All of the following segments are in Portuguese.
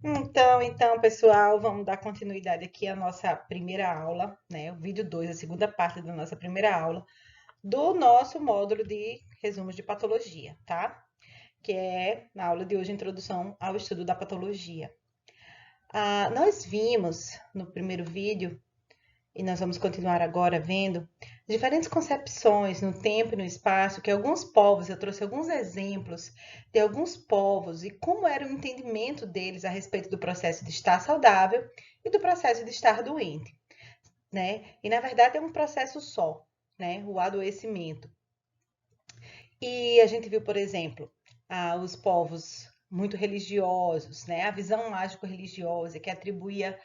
Então, pessoal, vamos dar continuidade aqui à nossa primeira aula, né? O vídeo 2, a segunda parte da nossa primeira aula, do nosso módulo de resumos de patologia, tá? Que é na aula de hoje, Introdução ao Estudo da Patologia. Nós vimos no primeiro vídeo, e nós vamos continuar agora vendo, diferentes concepções no tempo e no espaço que alguns povos, eu trouxe alguns exemplos de alguns povos e como era o entendimento deles a respeito do processo de estar saudável e do processo de estar doente, né? E na verdade é um processo só, né? O adoecimento. E a gente viu, por exemplo, os povos muito religiosos, né? A visão mágico-religiosa que atribuía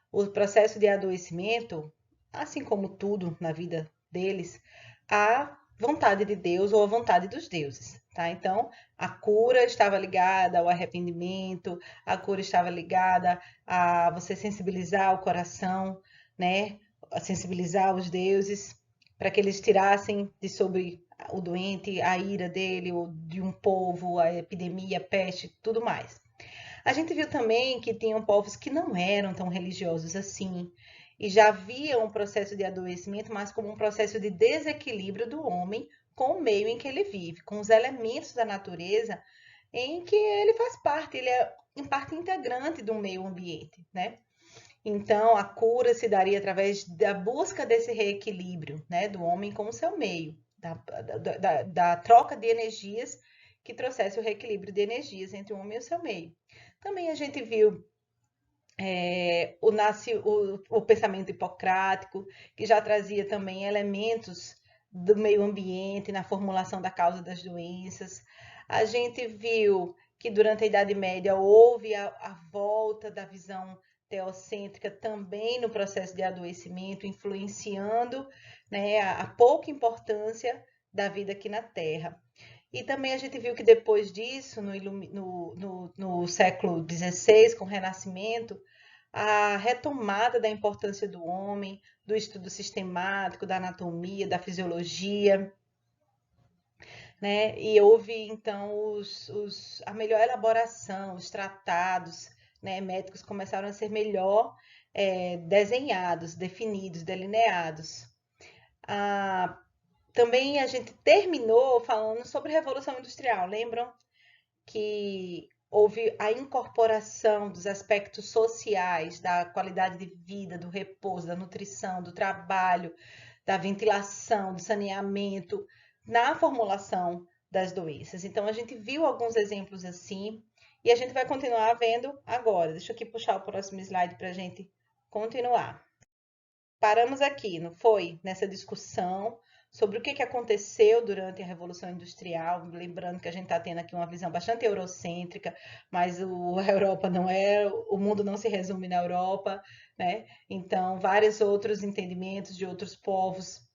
o processo de adoecimento, assim como tudo na vida deles, à vontade de Deus ou à vontade dos deuses, tá? Então, a cura estava ligada ao arrependimento, a cura estava ligada a você sensibilizar o coração, né? A sensibilizar os deuses para que eles tirassem de sobre o doente a ira dele ou de um povo, a epidemia, a peste, tudo mais. A gente viu também que tinham povos que não eram tão religiosos assim, e já via um processo de adoecimento mais como um processo de desequilíbrio do homem com o meio em que ele vive, com os elementos da natureza em que ele faz parte, ele é em parte integrante do meio ambiente, né? Então, a cura se daria através da busca desse reequilíbrio, né, do homem com o seu meio, da troca de energias que trouxesse o reequilíbrio de energias entre o homem e o seu meio. Também a gente viu o pensamento hipocrático, que já trazia também elementos do meio ambiente na formulação da causa das doenças. A gente viu que durante a Idade Média houve a volta da visão teocêntrica também no processo de adoecimento, influenciando, né, a pouca importância da vida aqui na Terra. E também a gente viu que depois disso, no século XVI, com o Renascimento, a retomada da importância do homem, do estudo sistemático, da anatomia, da fisiologia, né? E houve então a melhor elaboração, os tratados, né, médicos começaram a ser melhor desenhados, definidos, delineados. Ah, Também a gente terminou falando sobre Revolução Industrial, lembram? Que houve a incorporação dos aspectos sociais, da qualidade de vida, do repouso, da nutrição, do trabalho, da ventilação, do saneamento, na formulação das doenças. Então, a gente viu alguns exemplos assim, e a gente vai continuar vendo agora. Deixa eu aqui puxar o próximo slide para a gente continuar. Paramos aqui, não foi? Nessa discussão sobre o que aconteceu durante a Revolução Industrial, lembrando que a gente está tendo aqui uma visão bastante eurocêntrica, mas a Europa não é, o mundo não se resume na Europa, né? Então, vários outros entendimentos de outros povos,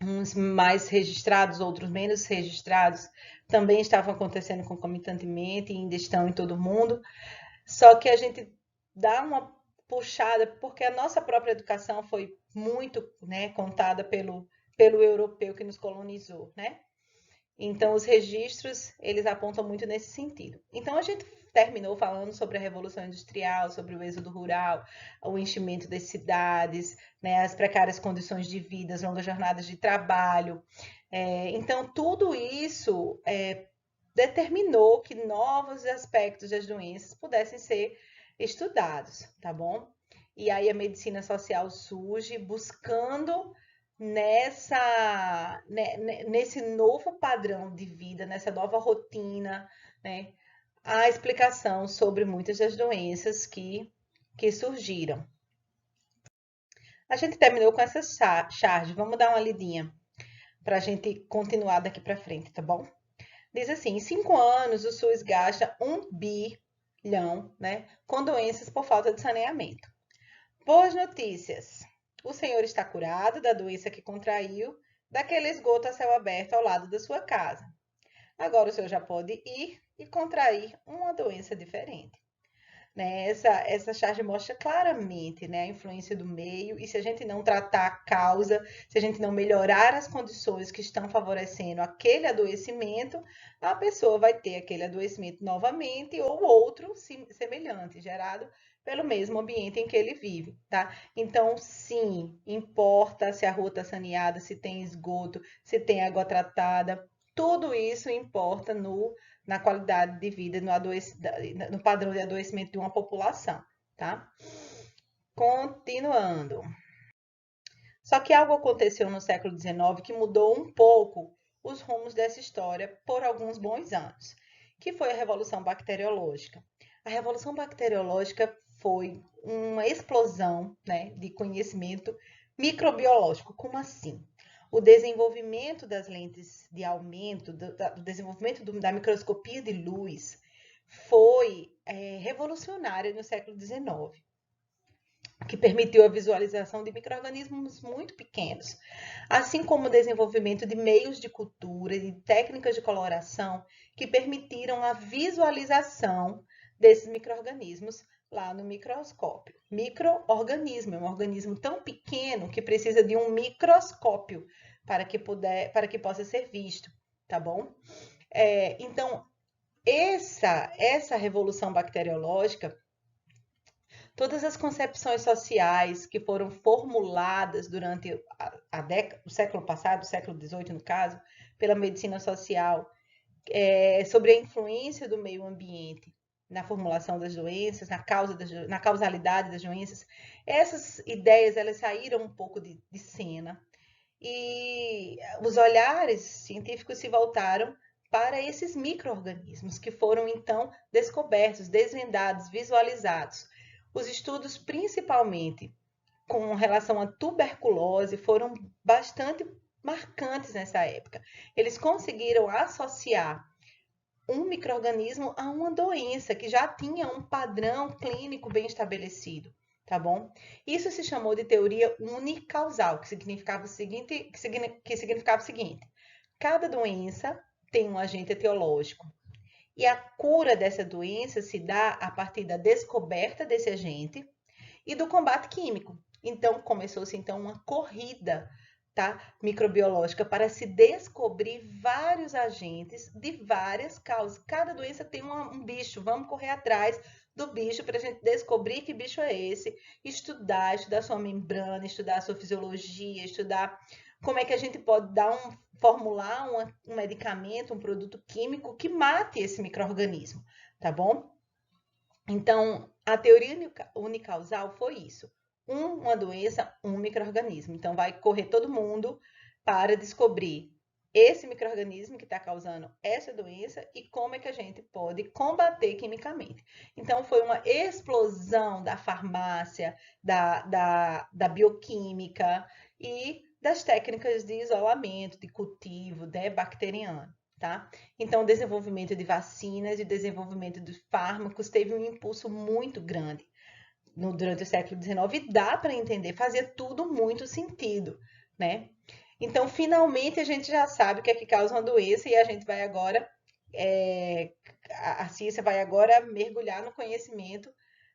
uns mais registrados, outros menos registrados, também estavam acontecendo concomitantemente e ainda estão em todo o mundo. Só que a gente dá uma puxada, porque a nossa própria educação foi muito, né, contada pelo europeu que nos colonizou, né? Então, os registros, eles apontam muito nesse sentido. Então, a gente terminou falando sobre a Revolução Industrial, sobre o êxodo rural, o enchimento das cidades, né, as precárias condições de vida, as longas jornadas de trabalho. Então, tudo isso determinou que novos aspectos das doenças pudessem ser estudados, tá bom? E aí a medicina social surge buscando nesse novo padrão de vida, nessa nova rotina, né, a explicação sobre muitas das doenças que surgiram. A gente terminou com essa charge, vamos dar uma lidinha para a gente continuar daqui para frente, tá bom? Diz assim, em 5 anos o SUS gasta 1 bilhão, né, com doenças por falta de saneamento. Boas notícias. O senhor está curado da doença que contraiu daquele esgoto a céu aberto ao lado da sua casa. Agora o senhor já pode ir e contrair uma doença diferente. né? Essa charge mostra claramente, né, a influência do meio, e se a gente não tratar a causa, se a gente não melhorar as condições que estão favorecendo aquele adoecimento, a pessoa vai ter aquele adoecimento novamente ou outro semelhante, gerado pelo mesmo ambiente em que ele vive, tá? Então, sim, importa se a rua está saneada, se tem esgoto, se tem água tratada, tudo isso importa na qualidade de vida, no padrão de adoecimento de uma população, tá? Continuando. Só que algo aconteceu no século XIX que mudou um pouco os rumos dessa história por alguns bons anos, que foi a Revolução Bacteriológica. A Revolução Bacteriológica foi uma explosão, né, de conhecimento microbiológico. Como assim? O desenvolvimento das lentes de aumento, do desenvolvimento da microscopia de luz foi revolucionário no século XIX, que permitiu a visualização de micro-organismos muito pequenos, assim como o desenvolvimento de meios de cultura e de técnicas de coloração que permitiram a visualização desses micro-organismos lá no microscópio. Micro-organismo é um organismo tão pequeno que precisa de um microscópio para que possa ser visto, tá bom? Então, essa revolução bacteriológica, todas as concepções sociais que foram formuladas durante o século passado, o século XVIII no caso, pela medicina social, sobre a influência do meio ambiente na formulação das doenças, na causalidade das doenças, essas ideias elas saíram um pouco de cena e os olhares científicos se voltaram para esses micro-organismos que foram então descobertos, desvendados, visualizados. Os estudos, principalmente com relação à tuberculose, foram bastante marcantes nessa época. Eles conseguiram associar um micro-organismo a uma doença que já tinha um padrão clínico bem estabelecido, tá bom? Isso se chamou de teoria unicausal, que significava o seguinte, cada doença tem um agente etiológico. E a cura dessa doença se dá a partir da descoberta desse agente e do combate químico. Então, começou-se então uma corrida, tá, microbiológica para se descobrir vários agentes de várias causas. Cada doença tem um bicho, vamos correr atrás do bicho para a gente descobrir que bicho é esse, estudar sua membrana, estudar a sua fisiologia, estudar como é que a gente pode formular um medicamento, um produto químico que mate esse micro-organismo, tá bom? Então, a teoria unicausal foi isso. Uma doença, um micro-organismo. Então, vai correr todo mundo para descobrir esse micro-organismo que está causando essa doença e como é que a gente pode combater quimicamente. Então, foi uma explosão da farmácia, da bioquímica e das técnicas de isolamento, de cultivo, né, bacteriano. Tá? Então, o desenvolvimento de vacinas e o desenvolvimento de fármacos teve um impulso muito grande durante o século XIX e dá para entender, fazia tudo muito sentido, né? Então, finalmente, a gente já sabe o que é que causa uma doença e a gente vai agora, a ciência vai agora mergulhar no conhecimento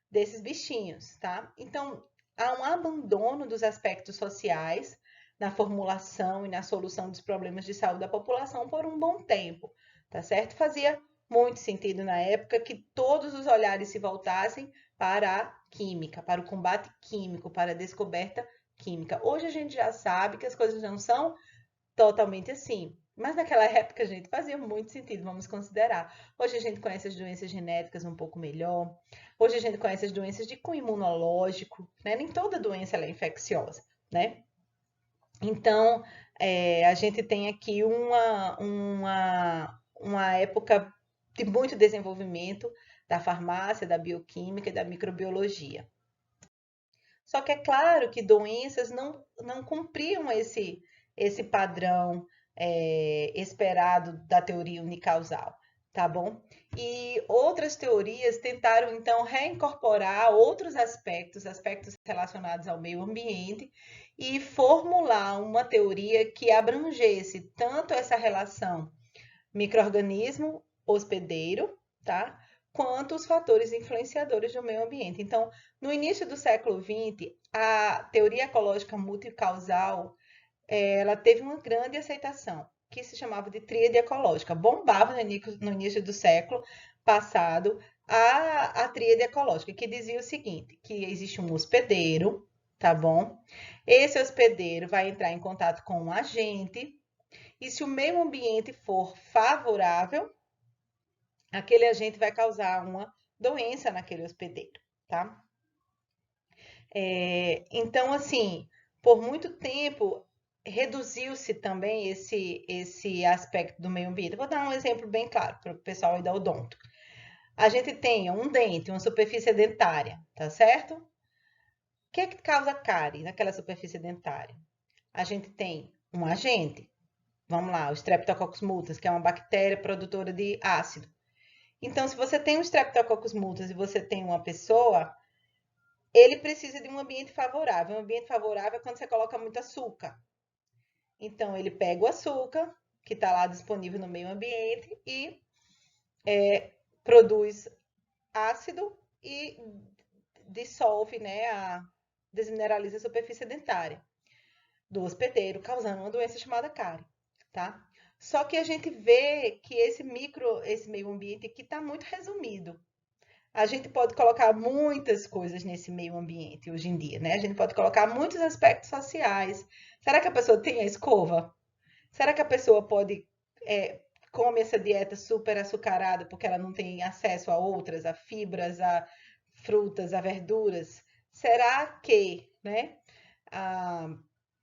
desses bichinhos, tá? Então, há um abandono dos aspectos sociais na formulação e na solução dos problemas de saúde da população por um bom tempo, tá certo? Fazia muito sentido na época que todos os olhares se voltassem para a química, para o combate químico, para a descoberta química. Hoje a gente já sabe que as coisas não são totalmente assim. Mas naquela época, gente, fazia muito sentido, vamos considerar. Hoje a gente conhece as doenças genéticas um pouco melhor. Hoje a gente conhece as doenças de cunho imunológico, né? Nem toda doença é infecciosa, né? Então, a gente tem aqui uma época de muito desenvolvimento da farmácia, da bioquímica e da microbiologia. Só que é claro que doenças não cumpriam esse padrão esperado da teoria unicausal, tá bom? E outras teorias tentaram, então, reincorporar outros aspectos relacionados ao meio ambiente e formular uma teoria que abrangesse tanto essa relação micro-organismo hospedeiro, tá? quanto os fatores influenciadores do meio ambiente. Então, no início do século XX, a teoria ecológica multicausal, ela teve uma grande aceitação, que se chamava de tríade ecológica. Bombava no início do século passado a tríade ecológica, que dizia o seguinte, que existe um hospedeiro, tá bom? Esse hospedeiro vai entrar em contato com um agente, e se o meio ambiente for favorável, aquele agente vai causar uma doença naquele hospedeiro, tá? Então, assim, por muito tempo reduziu-se também esse aspecto do meio ambiente. Vou dar um exemplo bem claro para o pessoal aí da odonto. A gente tem um dente, uma superfície dentária, tá certo? O que é que causa cárie naquela superfície dentária? A gente tem um agente, vamos lá, o Streptococcus mutans, que é uma bactéria produtora de ácido. Então, se você tem um Streptococcus mutans e você tem uma pessoa, ele precisa de um ambiente favorável. Um ambiente favorável é quando você coloca muito açúcar. Então, ele pega o açúcar, que está lá disponível no meio ambiente, e produz ácido e dissolve, né, desmineraliza a superfície dentária do hospedeiro, causando uma doença chamada cárie, tá? Só que a gente vê que esse meio ambiente aqui está muito resumido. A gente pode colocar muitas coisas nesse meio ambiente hoje em dia, né? A gente pode colocar muitos aspectos sociais. Será que a pessoa tem a escova? Será que a pessoa pode come essa dieta super açucarada porque ela não tem acesso a outras, a fibras, a frutas, a verduras? Será que, né? Ah,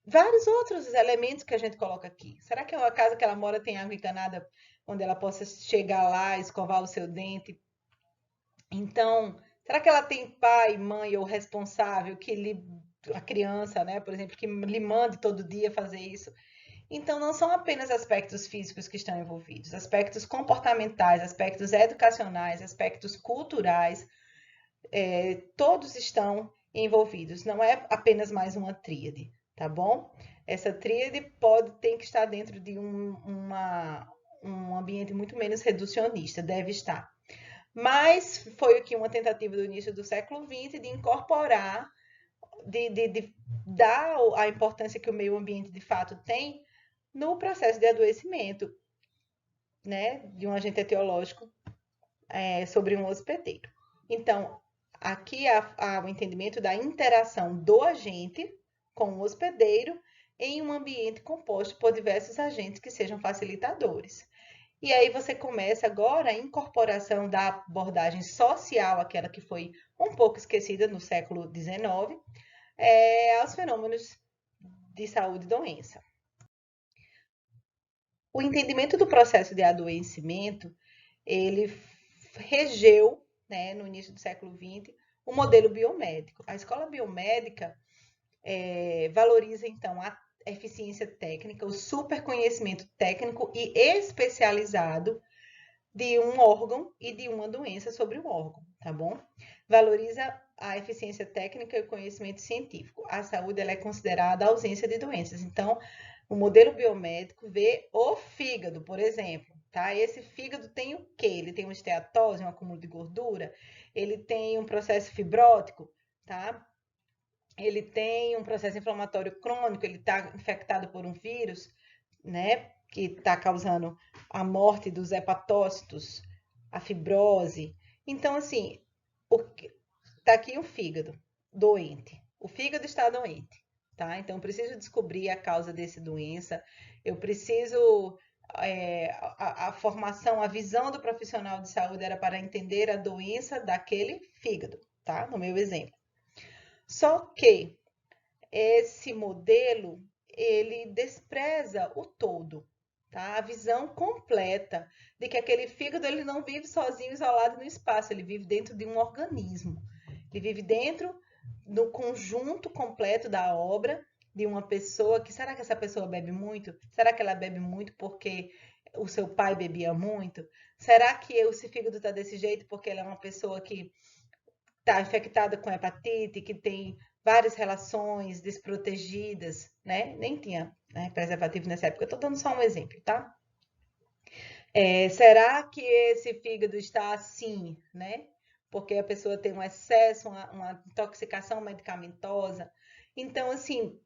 vários outros elementos que a gente coloca aqui. Será que é uma casa que ela mora tem água encanada onde ela possa chegar lá, escovar o seu dente? Então, será que ela tem pai, mãe ou responsável a criança, né, por exemplo, que lhe mande todo dia fazer isso? Então, não são apenas aspectos físicos que estão envolvidos, aspectos comportamentais, aspectos educacionais, aspectos culturais, todos estão envolvidos. Não é apenas mais uma tríade, tá bom? Essa tríade tem que estar dentro de um ambiente muito menos reducionista, deve estar. Mas foi aqui uma tentativa do início do século XX de incorporar, de dar a importância que o meio ambiente de fato tem no processo de adoecimento, né, de um agente etiológico sobre um hospedeiro. Então, aqui há o entendimento da interação do agente com o hospedeiro em um ambiente composto por diversos agentes que sejam facilitadores. E aí você começa agora a incorporação da abordagem social, aquela que foi um pouco esquecida no século XIX, aos fenômenos de saúde e doença. O entendimento do processo de adoecimento, ele regeu, né, no início do século XX, o modelo biomédico. A escola biomédica valoriza, então, a eficiência técnica, o super conhecimento técnico e especializado de um órgão e de uma doença sobre o órgão, tá bom? Valoriza a eficiência técnica e o conhecimento científico. A saúde ela é considerada a ausência de doenças. Então, o modelo biomédico vê o fígado, por exemplo, tá? Esse fígado tem o quê? Ele tem uma esteatose, um acúmulo de gordura, ele tem um processo fibrótico, tá? Ele tem um processo inflamatório crônico, ele está infectado por um vírus, né? Que está causando a morte dos hepatócitos, a fibrose. Então, assim, tá aqui o fígado doente. O fígado está doente, tá? Então, eu preciso descobrir a causa dessa doença. Eu preciso a formação, a visão do profissional de saúde era para entender a doença daquele fígado, tá? No meu exemplo. Só que esse modelo ele despreza o todo, tá? A visão completa de que aquele fígado ele não vive sozinho, isolado no espaço, ele vive dentro de um organismo. Ele vive dentro do conjunto completo da obra de uma pessoa que será que essa pessoa bebe muito? Será que ela bebe muito porque o seu pai bebia muito? Será que esse fígado está desse jeito porque ela é uma pessoa que está infectada com hepatite, que tem várias relações desprotegidas, né? Nem tinha, né, preservativo nessa época. Eu tô dando só um exemplo, tá? Será que esse fígado está assim, né? Porque a pessoa tem um excesso, uma intoxicação medicamentosa. Então, assim,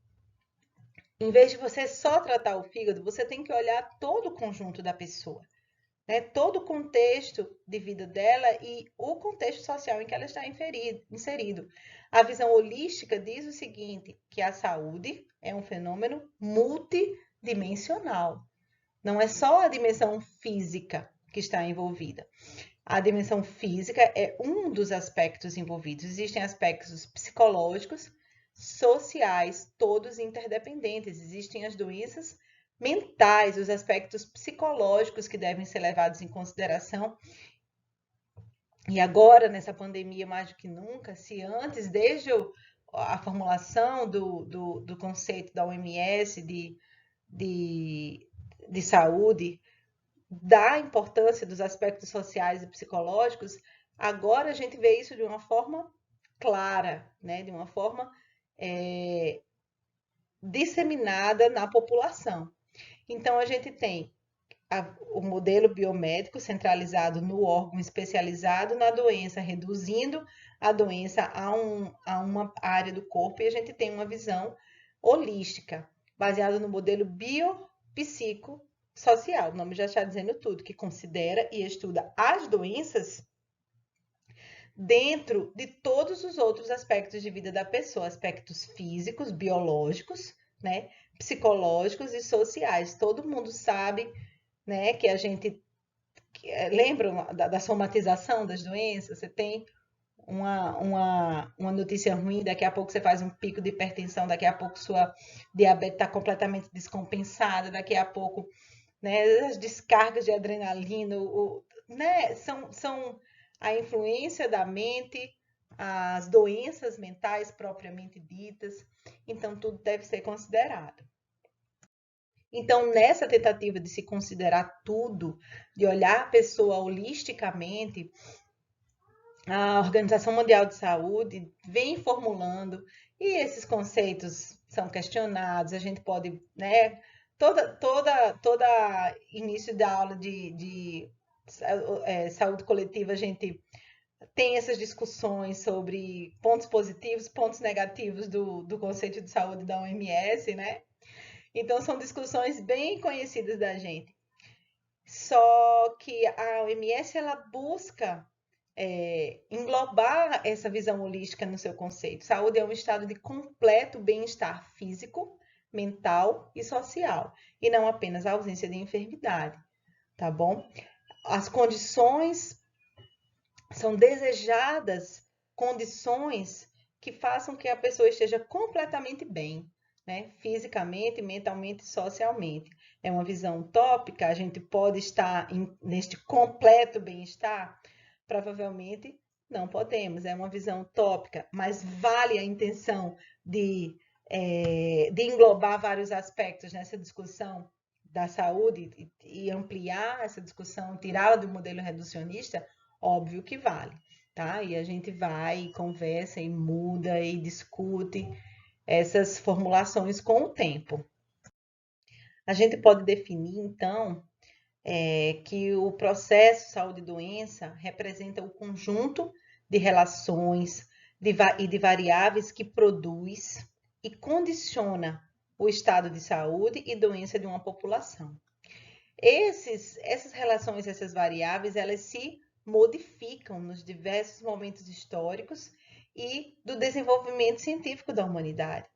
em vez de você só tratar o fígado, você tem que olhar todo o conjunto da pessoa, né? Todo o contexto de vida dela e o contexto social em que ela está inserido. A visão holística diz o seguinte, que a saúde é um fenômeno multidimensional. Não é só a dimensão física que está envolvida. A dimensão física é um dos aspectos envolvidos. Existem aspectos psicológicos, sociais, todos interdependentes. Existem as doenças mentais, os aspectos psicológicos que devem ser levados em consideração. E agora, nessa pandemia, mais do que nunca, se antes, desde a formulação do conceito da OMS de saúde, da importância dos aspectos sociais e psicológicos, agora a gente vê isso de uma forma clara, né? De uma forma disseminada na população. Então, a gente tem o modelo biomédico centralizado no órgão especializado na doença, reduzindo a doença a uma área do corpo, e a gente tem uma visão holística, baseada no modelo biopsicossocial. O nome já está dizendo tudo, que considera e estuda as doenças dentro de todos os outros aspectos de vida da pessoa, aspectos físicos, biológicos, né, psicológicos e sociais. Todo mundo sabe, né, que a gente lembra da somatização das doenças. Você tem uma notícia ruim, daqui a pouco você faz um pico de hipertensão, daqui a pouco sua diabetes está completamente descompensada, daqui a pouco, né, as descargas de adrenalina, né, são a influência da mente, as doenças mentais propriamente ditas. Então, tudo deve ser considerado. Então, nessa tentativa de se considerar tudo, de olhar a pessoa holisticamente, a Organização Mundial de Saúde vem formulando, e esses conceitos são questionados, a gente pode, né, toda início da aula de saúde coletiva, a gente tem essas discussões sobre pontos positivos, pontos negativos do conceito de saúde da OMS, né? Então, são discussões bem conhecidas da gente. Só que a OMS, ela busca englobar essa visão holística no seu conceito. Saúde é um estado de completo bem-estar físico, mental e social, e não apenas a ausência de enfermidade, tá bom? As condições são desejadas, condições que façam que a pessoa esteja completamente bem, né? Fisicamente, mentalmente, socialmente. É uma visão utópica, a gente pode estar neste completo bem-estar? Provavelmente não podemos, é uma visão utópica, mas vale a intenção de englobar vários aspectos nessa discussão da saúde e ampliar essa discussão, tirá-la do modelo reducionista. Óbvio que vale, tá? E a gente vai, conversa e muda e discute essas formulações com o tempo. A gente pode definir, então, que o processo saúde e doença representa o conjunto de relações e de variáveis que produz e condiciona o estado de saúde e doença de uma população. Essas relações, essas variáveis, elas se modificam nos diversos momentos históricos e do desenvolvimento científico da humanidade.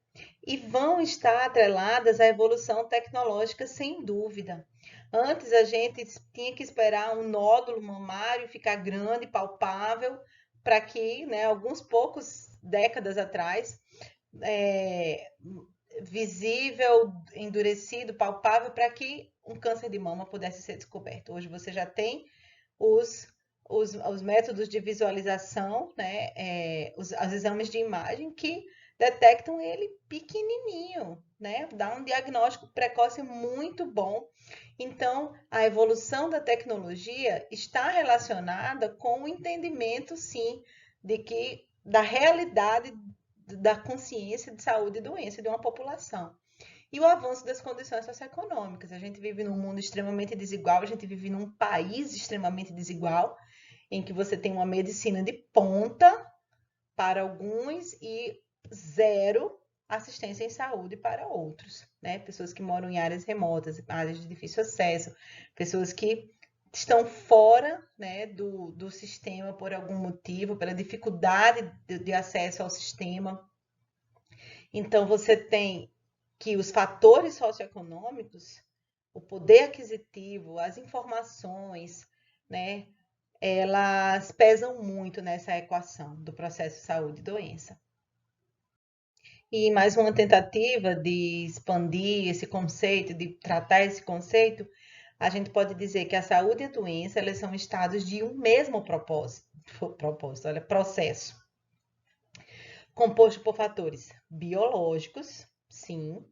E vão estar atreladas à evolução tecnológica, sem dúvida. Antes a gente tinha que esperar um nódulo mamário ficar grande, palpável, para que, né, alguns poucos décadas atrás, visível, endurecido, palpável, para que um câncer de mama pudesse ser descoberto. Hoje você já tem os métodos de visualização, né, os exames de imagem que detectam ele pequenininho, né, dá um diagnóstico precoce muito bom. Então, a evolução da tecnologia está relacionada com o entendimento, sim, da realidade da consciência de saúde e doença de uma população. e o avanço das condições socioeconômicas. A gente vive num mundo extremamente desigual, a gente vive num país extremamente desigual, em que você tem uma medicina de ponta para alguns e zero assistência em saúde para outros, né? Pessoas que moram em áreas remotas, áreas de difícil acesso, pessoas que estão fora, né, do sistema por algum motivo, pela dificuldade de acesso ao sistema. Então, você tem que os fatores socioeconômicos, o poder aquisitivo, as informações, né, elas pesam muito nessa equação do processo saúde e doença. E mais uma tentativa de expandir esse conceito, de tratar esse conceito, a gente pode dizer que a saúde e a doença, elas são estados de um mesmo processo, composto por fatores biológicos, sim,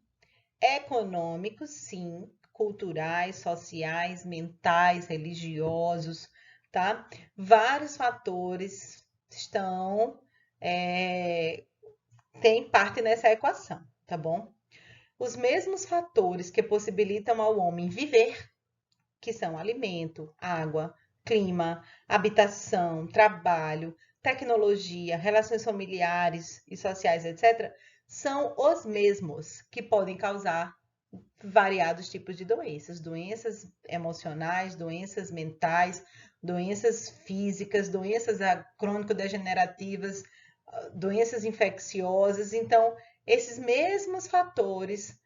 econômicos, sim, culturais, sociais, mentais, religiosos, tá? Vários fatores estão, têm parte nessa equação, tá bom? Os mesmos fatores que possibilitam ao homem viver, que são alimento, água, clima, habitação, trabalho, tecnologia, relações familiares e sociais, etc., são os mesmos que podem causar variados tipos de doenças, doenças emocionais, doenças mentais, doenças físicas, doenças crônico-degenerativas, doenças infecciosas. Então, esses mesmos fatores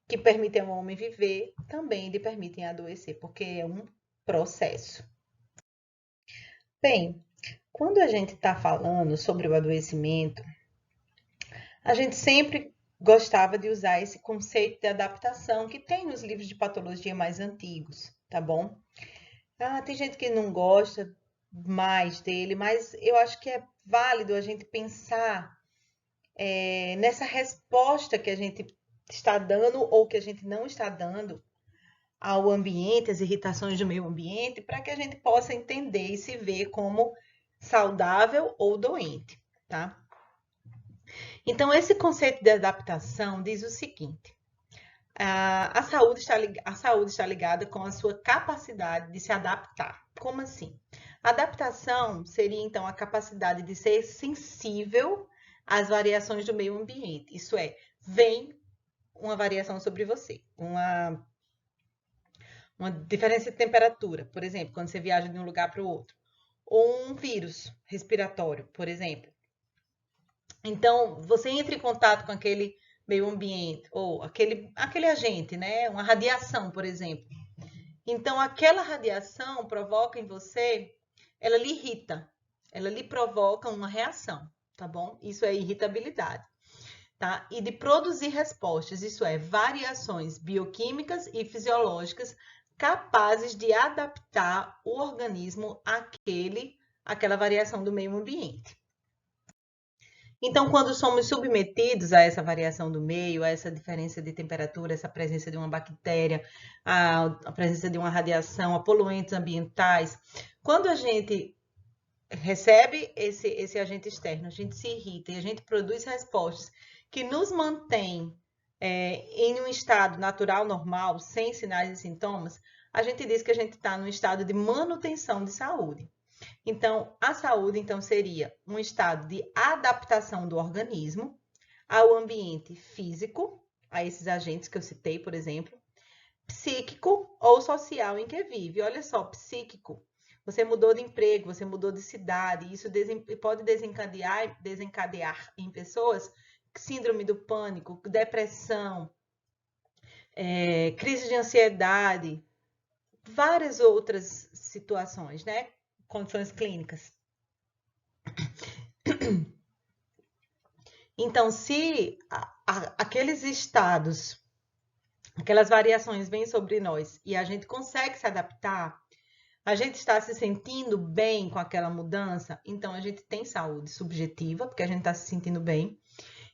que permitem ao homem viver também lhe permitem adoecer, porque é um processo. Bem, quando a gente está falando sobre o adoecimento, a gente sempre gostava de usar esse conceito de adaptação que tem nos livros de patologia mais antigos, tá bom? Tem gente que não gosta mais dele, mas eu acho que é válido a gente pensar nessa resposta que a gente está dando ou que a gente não está dando ao ambiente, às irritações do meio ambiente, para que a gente possa entender e se ver como saudável ou doente, tá? Então, esse conceito de adaptação diz o seguinte: a saúde está ligada com a sua capacidade de se adaptar. Como assim? A adaptação seria, então, a capacidade de ser sensível às variações do meio ambiente. Isso é, vem uma variação sobre você, uma diferença de temperatura, por exemplo, quando você viaja de um lugar para o outro, ou um vírus respiratório, por exemplo. Então, você entra em contato com aquele meio ambiente, ou aquele agente, né? Uma radiação, por exemplo. Então, aquela radiação provoca em você, ela lhe irrita, ela lhe provoca uma reação, tá bom? Isso é irritabilidade, tá? E de produzir respostas, isso é, variações bioquímicas e fisiológicas capazes de adaptar o organismo àquela variação do meio ambiente. Então, quando somos submetidos a essa variação do meio, a essa diferença de temperatura, essa presença de uma bactéria, a presença de uma radiação, a poluentes ambientais, quando a gente recebe esse agente externo, a gente se irrita e a gente produz respostas que nos mantém em um estado natural, normal, sem sinais e sintomas, a gente diz que a gente está num estado de manutenção de saúde. Então, a saúde então seria um estado de adaptação do organismo ao ambiente físico, a esses agentes que eu citei, por exemplo, psíquico ou social em que vive. Olha só, psíquico. Você mudou de emprego, você mudou de cidade, isso pode desencadear em pessoas síndrome do pânico, depressão, crise de ansiedade, várias outras situações, né? Condições clínicas. Então, se aqueles estados, aquelas variações vêm sobre nós e a gente consegue se adaptar, a gente está se sentindo bem com aquela mudança, então a gente tem saúde subjetiva, porque a gente está se sentindo bem,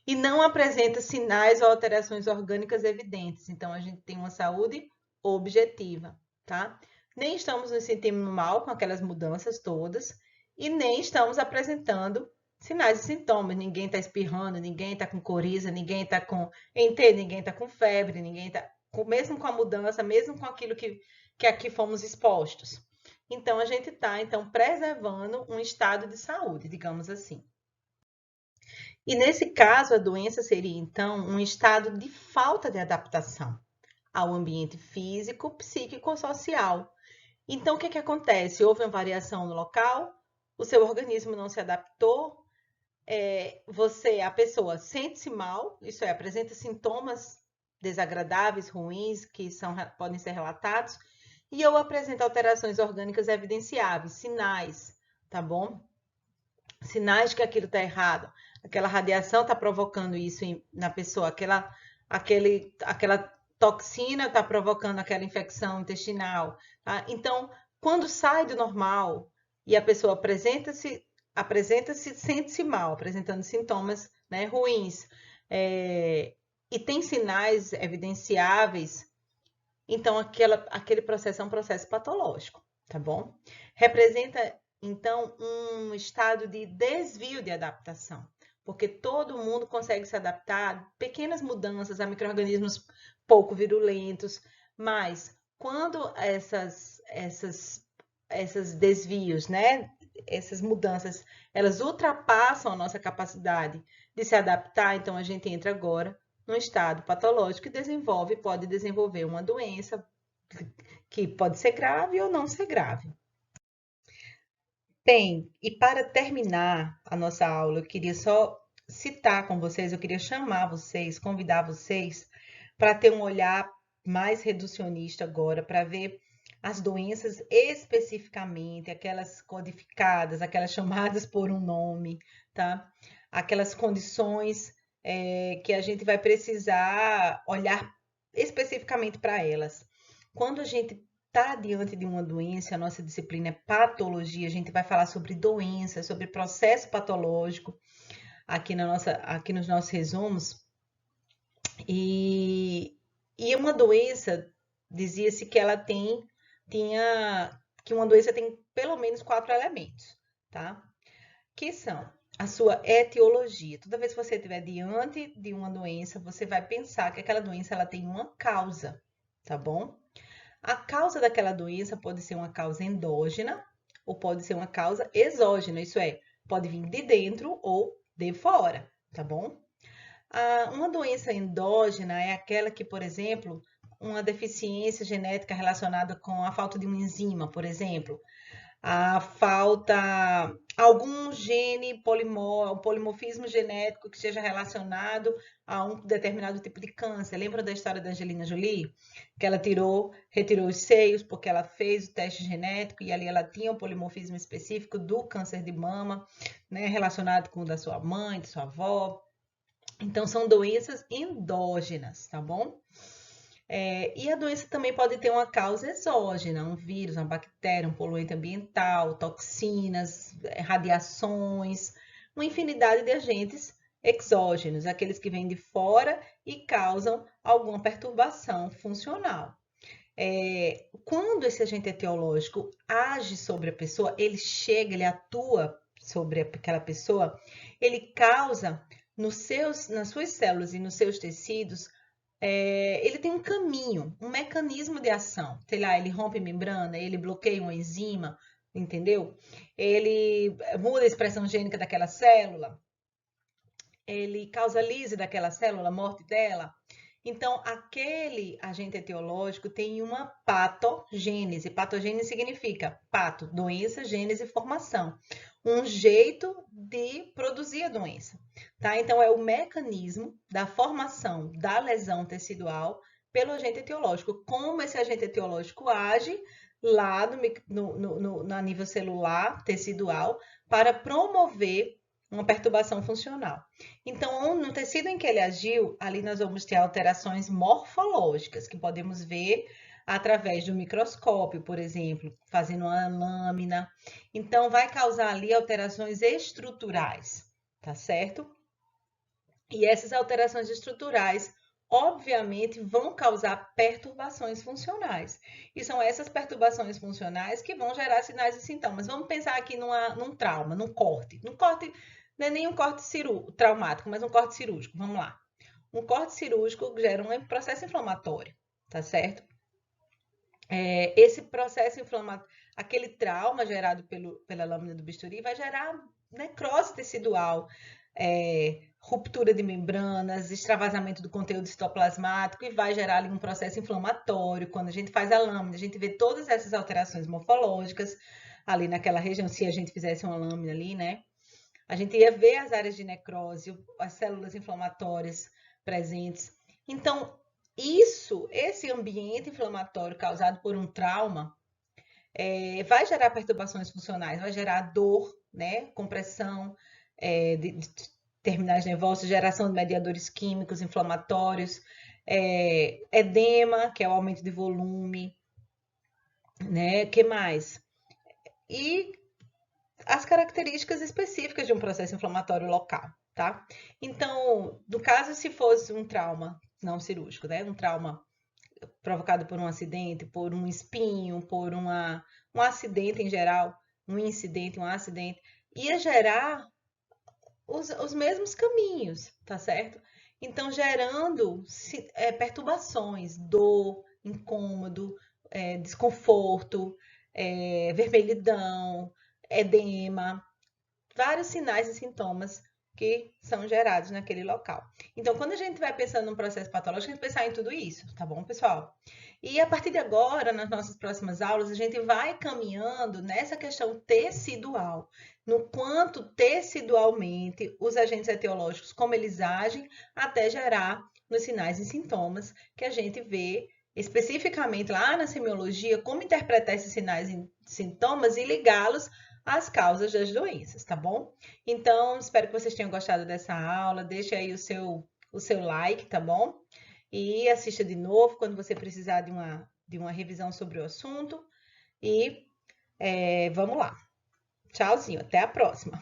e não apresenta sinais ou alterações orgânicas evidentes. Então, a gente tem uma saúde objetiva, tá? Nem estamos nos sentindo mal com aquelas mudanças todas e nem estamos apresentando Sinais e sintomas, ninguém está espirrando, ninguém está com coriza, ninguém está com ente, ninguém está com febre, ninguém está, mesmo com a mudança, mesmo com aquilo que aqui fomos expostos. Então, a gente está, então, preservando um estado de saúde, digamos assim. E nesse caso, a doença seria, então, um estado de falta de adaptação ao ambiente físico, psíquico ou social. Então, o que acontece? Houve uma variação no local, o seu organismo não se adaptou, a pessoa sente-se mal, isso é, apresenta sintomas desagradáveis, ruins, que podem ser relatados, e ou apresenta alterações orgânicas evidenciáveis, sinais, tá bom? Sinais que aquilo está errado. Aquela radiação está provocando isso na pessoa, aquela toxina está provocando aquela infecção intestinal. Tá? Então, quando sai do normal e a pessoa apresenta-se, sente-se mal, apresentando sintomas, né, ruins, e tem sinais evidenciáveis, então aquele processo é um processo patológico, tá bom? Representa, então, um estado de desvio de adaptação, porque todo mundo consegue se adaptar a pequenas mudanças, a micro-organismos pouco virulentos, mas quando esses desvios, né, essas mudanças, elas ultrapassam a nossa capacidade de se adaptar, então a gente entra agora num estado patológico e pode desenvolver uma doença que pode ser grave ou não ser grave. Bem, e para terminar a nossa aula, eu queria só citar com vocês, eu queria chamar vocês, convidar vocês para ter um olhar mais reducionista agora, para ver as doenças especificamente, aquelas codificadas, aquelas chamadas por um nome, tá? Aquelas condições que a gente vai precisar olhar especificamente para elas. Quando a gente está diante de uma doença, a nossa disciplina é patologia, a gente vai falar sobre doença, sobre processo patológico aqui nos nossos resumos. E uma doença, dizia-se que que uma doença tem pelo menos 4 elementos, tá? Que são a sua etiologia. Toda vez que você estiver diante de uma doença, você vai pensar que aquela doença ela tem uma causa, tá bom? A causa daquela doença pode ser uma causa endógena ou pode ser uma causa exógena, isso é, pode vir de dentro ou de fora, tá bom? Uma doença endógena é aquela que, por exemplo, uma deficiência genética relacionada com a falta de uma enzima, por exemplo, algum gene polimorfismo genético que esteja relacionado a um determinado tipo de câncer. Lembra da história da Angelina Jolie? Que ela retirou os seios porque ela fez o teste genético e ali ela tinha um polimorfismo específico do câncer de mama, né, relacionado com o da sua mãe, de sua avó. Então, são doenças endógenas, tá bom? E a doença também pode ter uma causa exógena, um vírus, uma bactéria, um poluente ambiental, toxinas, radiações, uma infinidade de agentes exógenos, aqueles que vêm de fora e causam alguma perturbação funcional. Quando esse agente etiológico age sobre a pessoa, ele atua sobre aquela pessoa, ele causa nas suas células e nos seus tecidos, ele tem um caminho, um mecanismo de ação. Sei lá, ele rompe membrana, ele bloqueia uma enzima, entendeu? Ele muda a expressão gênica daquela célula, ele causa lise daquela célula, a morte dela. Então, aquele agente etiológico tem uma patogênese. Patogênese significa pato, doença, gênese, formação. Um jeito de produzir a doença, tá? Então, é o mecanismo da formação da lesão tecidual pelo agente etiológico. Como esse agente etiológico age lá no nível celular, tecidual, para promover uma perturbação funcional. Então, no tecido em que ele agiu, ali nós vamos ter alterações morfológicas, que podemos ver através do microscópio, por exemplo, fazendo uma lâmina. Então, vai causar ali alterações estruturais, tá certo? E essas alterações estruturais, obviamente, vão causar perturbações funcionais. E são essas perturbações funcionais que vão gerar sinais e sintomas. Vamos pensar aqui num trauma, num corte. Num corte não é nem um corte traumático, mas um corte cirúrgico. Vamos lá. Um corte cirúrgico gera um processo inflamatório, tá certo? Esse processo inflamatório, aquele trauma gerado pela lâmina do bisturi vai gerar necrose tecidual, ruptura de membranas, extravasamento do conteúdo citoplasmático e vai gerar ali um processo inflamatório. Quando a gente faz a lâmina, a gente vê todas essas alterações morfológicas ali naquela região, se a gente fizesse uma lâmina ali, né? A gente ia ver as áreas de necrose, as células inflamatórias presentes. Então, esse ambiente inflamatório causado por um trauma, vai gerar perturbações funcionais, vai gerar dor, né, compressão de terminais nervosos, geração de mediadores químicos inflamatórios, edema, que é o aumento de volume, né, que mais? E as características específicas de um processo inflamatório local, tá? Então, no caso, se fosse um trauma não cirúrgico, né? Um trauma provocado por um acidente, por um espinho, por um acidente em geral, um incidente, um acidente, ia gerar os mesmos caminhos, tá certo? Então, gerando perturbações, dor, incômodo, desconforto, vermelhidão, edema, vários sinais e sintomas que são gerados naquele local. Então, quando a gente vai pensando num processo patológico, a gente pensar em tudo isso, tá bom, pessoal? E a partir de agora, nas nossas próximas aulas, a gente vai caminhando nessa questão tecidual, no quanto tecidualmente os agentes etiológicos, como eles agem, até gerar nos sinais e sintomas que a gente vê especificamente lá na semiologia, como interpretar esses sinais e sintomas e ligá-los às causas das doenças, tá bom? Então, espero que vocês tenham gostado dessa aula. Deixe aí o seu like, tá bom? E assista de novo quando você precisar de uma revisão sobre o assunto. E vamos lá. Tchauzinho, até a próxima.